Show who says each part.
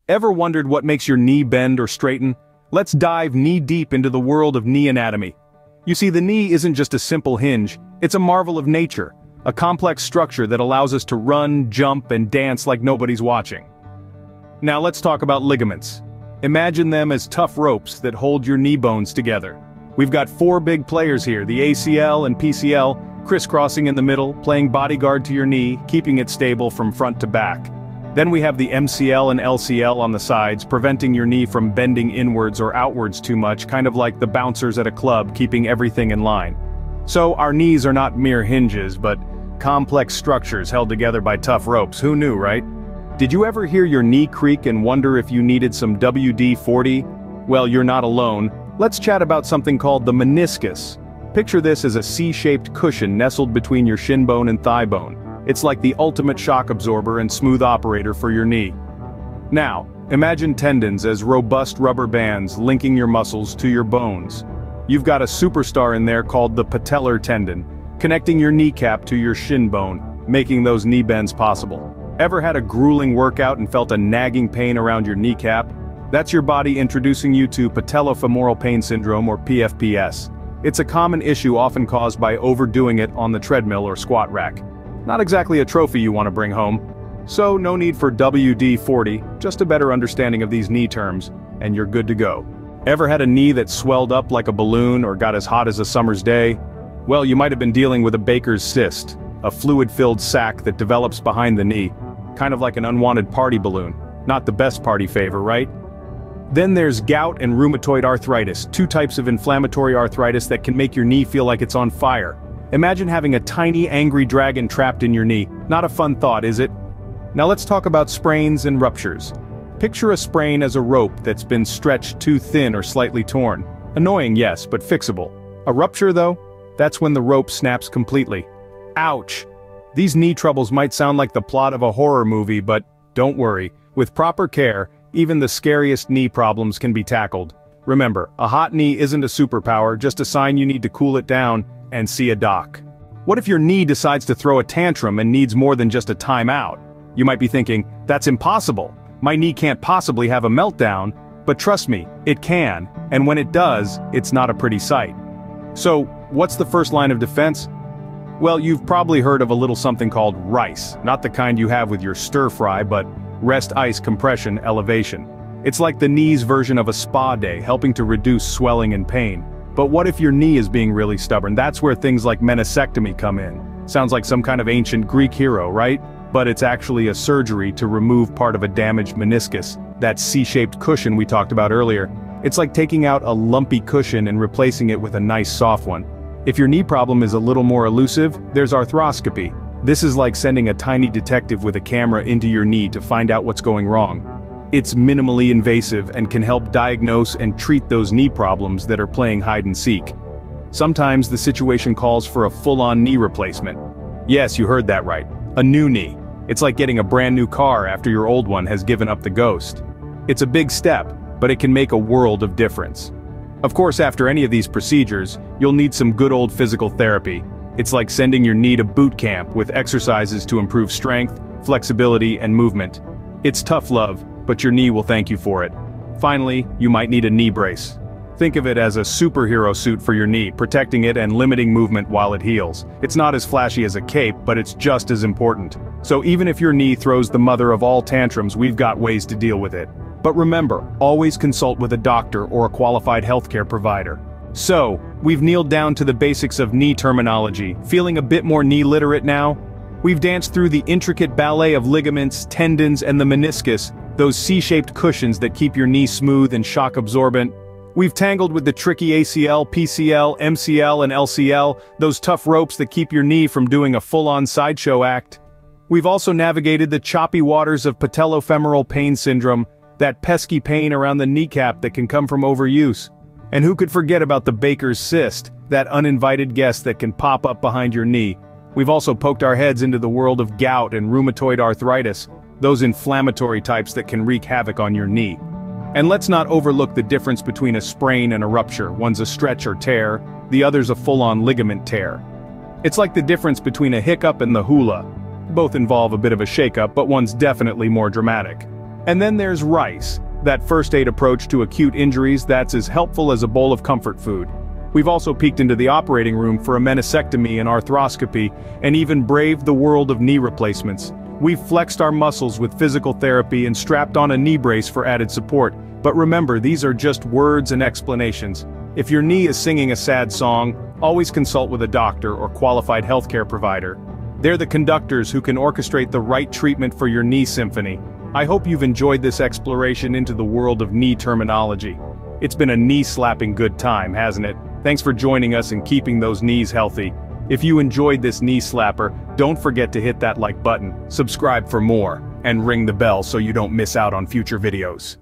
Speaker 1: Ever wondered what makes your knee bend or straighten? Let's dive knee-deep into the world of knee anatomy. You see, the knee isn't just a simple hinge, it's a marvel of nature, a complex structure that allows us to run, jump, and dance like nobody's watching. Now let's talk about ligaments. Imagine them as tough ropes that hold your knee bones together. We've got four big players here, the ACL and PCL, crisscrossing in the middle, playing bodyguard to your knee, keeping it stable from front to back. Then we have the MCL and LCL on the sides, preventing your knee from bending inwards or outwards too much, kind of like the bouncers at a club, keeping everything in line. So our knees are not mere hinges, but complex structures held together by tough ropes. Who knew, right? Did you ever hear your knee creak and wonder if you needed some WD-40? Well, you're not alone. Let's chat about something called the meniscus. Picture this as a C-shaped cushion nestled between your shin bone and thigh bone. It's like the ultimate shock absorber and smooth operator for your knee. Now, imagine tendons as robust rubber bands linking your muscles to your bones. You've got a superstar in there called the patellar tendon, connecting your kneecap to your shin bone, making those knee bends possible. Ever had a grueling workout and felt a nagging pain around your kneecap? That's your body introducing you to patellofemoral pain syndrome, or PFPS. It's a common issue often caused by overdoing it on the treadmill or squat rack. Not exactly a trophy you want to bring home. So no need for WD-40, just a better understanding of these knee terms, and you're good to go. Ever had a knee that swelled up like a balloon or got as hot as a summer's day? Well, you might have been dealing with a Baker's cyst, a fluid-filled sac that develops behind the knee, kind of like an unwanted party balloon. Not the best party favor, right? Then there's gout and rheumatoid arthritis, two types of inflammatory arthritis that can make your knee feel like it's on fire. Imagine having a tiny angry dragon trapped in your knee. Not a fun thought, is it? Now let's talk about sprains and ruptures. Picture a sprain as a rope that's been stretched too thin or slightly torn. Annoying, yes, but fixable. A rupture, though? That's when the rope snaps completely. Ouch! These knee troubles might sound like the plot of a horror movie, but don't worry. With proper care, even the scariest knee problems can be tackled. Remember, a hot knee isn't a superpower, just a sign you need to cool it down and see a doc. What if your knee decides to throw a tantrum and needs more than just a timeout? You might be thinking, that's impossible. My knee can't possibly have a meltdown, but trust me, it can, and when it does, it's not a pretty sight. So, what's the first line of defense? Well, you've probably heard of a little something called RICE, not the kind you have with your stir-fry, but rest ice compression elevation. It's like the knee's version of a spa day, helping to reduce swelling and pain. But what if your knee is being really stubborn? That's where things like meniscectomy come in. Sounds like some kind of ancient Greek hero, right? But it's actually a surgery to remove part of a damaged meniscus, that C-shaped cushion we talked about earlier. It's like taking out a lumpy cushion and replacing it with a nice soft one. If your knee problem is a little more elusive, there's arthroscopy. This is like sending a tiny detective with a camera into your knee to find out what's going wrong. It's minimally invasive and can help diagnose and treat those knee problems that are playing hide and seek. Sometimes the situation calls for a full-on knee replacement. Yes, you heard that right. A new knee. It's like getting a brand new car after your old one has given up the ghost. It's a big step, but it can make a world of difference. Of course, after any of these procedures, you'll need some good old physical therapy. It's like sending your knee to boot camp with exercises to improve strength, flexibility, and movement. It's tough love, but your knee will thank you for it. Finally, you might need a knee brace. Think of it as a superhero suit for your knee, protecting it and limiting movement while it heals. It's not as flashy as a cape, but it's just as important. So even if your knee throws the mother of all tantrums, we've got ways to deal with it. But remember, always consult with a doctor or a qualified healthcare provider. So, we've kneeled down to the basics of knee terminology. Feeling a bit more knee literate now? We've danced through the intricate ballet of ligaments, tendons, and the meniscus, those C-shaped cushions that keep your knee smooth and shock absorbent. We've tangled with the tricky ACL, PCL, MCL, and LCL, those tough ropes that keep your knee from doing a full-on sideshow act. We've also navigated the choppy waters of patellofemoral pain syndrome, that pesky pain around the kneecap that can come from overuse. And who could forget about the Baker's cyst, that uninvited guest that can pop up behind your knee. We've also poked our heads into the world of gout and rheumatoid arthritis, those inflammatory types that can wreak havoc on your knee. And let's not overlook the difference between a sprain and a rupture. One's a stretch or tear, the other's a full-on ligament tear. It's like the difference between a hiccup and the hula. Both involve a bit of a shakeup, but one's definitely more dramatic. And then there's rice, that first aid approach to acute injuries that's as helpful as a bowl of comfort food. We've also peeked into the operating room for a meniscectomy and arthroscopy, and even braved the world of knee replacements. We've flexed our muscles with physical therapy and strapped on a knee brace for added support. But remember, these are just words and explanations. If your knee is singing a sad song, always consult with a doctor or qualified healthcare provider. They're the conductors who can orchestrate the right treatment for your knee symphony. I hope you've enjoyed this exploration into the world of knee terminology. It's been a knee-slapping good time, hasn't it? Thanks for joining us and keeping those knees healthy. If you enjoyed this knee slapper, don't forget to hit that like button, subscribe for more, and ring the bell so you don't miss out on future videos.